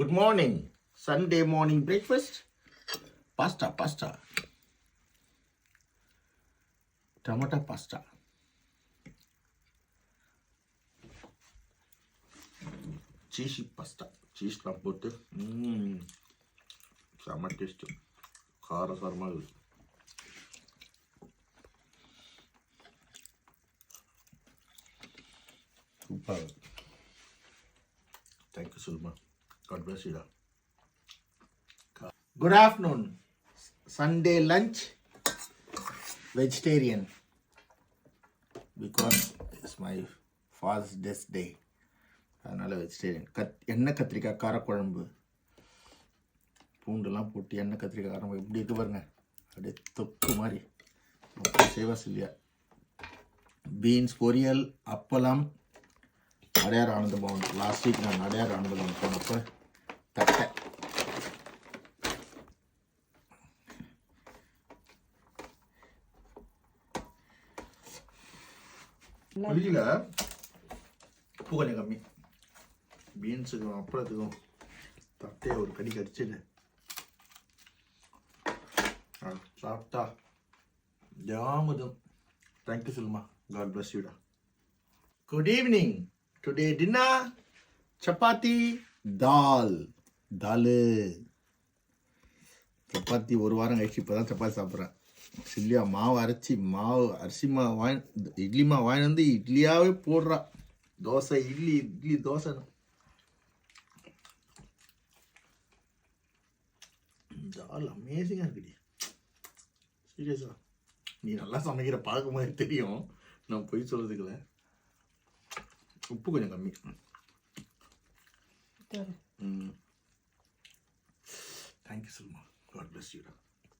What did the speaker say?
Good morning. Sunday morning breakfast. Pasta. Tomato pasta. Cheesy pasta. Cheese போட்டு செம்ம taste. காரசாரமாக இருக்கு. Super. Thank you, Sulma. God bless you. Good afternoon. Sunday lunch, vegetarian. Because it's my Father's Death Day. அதனால் vegetarian. எண்ணெய் கத்திரிக்காய் காரக்குழம்பு, பூண்டெல்லாம் போட்டு எண்ணெய் கத்திரிக்காய் காரம் எப்படி இருக்கு பாருங்க, அப்படியே தொக்கு மாதிரி சேவா சில்லியா. பீன்ஸ் பொரியல், அப்பளம், அடையார் ஆனந்த பவன். லாஸ்ட் வீக் நான் அடையார் ஆனந்த பவன் போனப்போ தட்டை. குளிக்கல, உப்பு கொஞ்சம் கம்மி. பீன்ஸுக்கும் அப்பளத்துக்கும் தட்டையை ஒரு கடி கடிச்சிடு சாப்பிட்டா ஜாமுதும். தேங்க்யூ சொல்லுமா. காட் பிளஸ் யூடா. Good evening. Today dinner chapati dal. Chapati ஒரு வாரம் கழிச்சு இப்போ தான் சப்பாத்தி சாப்பிட்றேன். சில்லியா மாவு அரைச்சி அரிசி மாவு இட்லி மாவு வாங்கி வந்து இட்லியாகவே போடுறா. தோசை இட்லி தோசை. தால் அமேசிங்காக இருக்குடி. சீரியஸா நீ நல்லா சமைக்கிற பார்க்கும் போது தெரியும், நான் போய் சொல்கிறதுக்குல. உப்பு கொஞ்சம் கம்மி. தேங்க்யூ சொல்லுமா. God bless யூடா.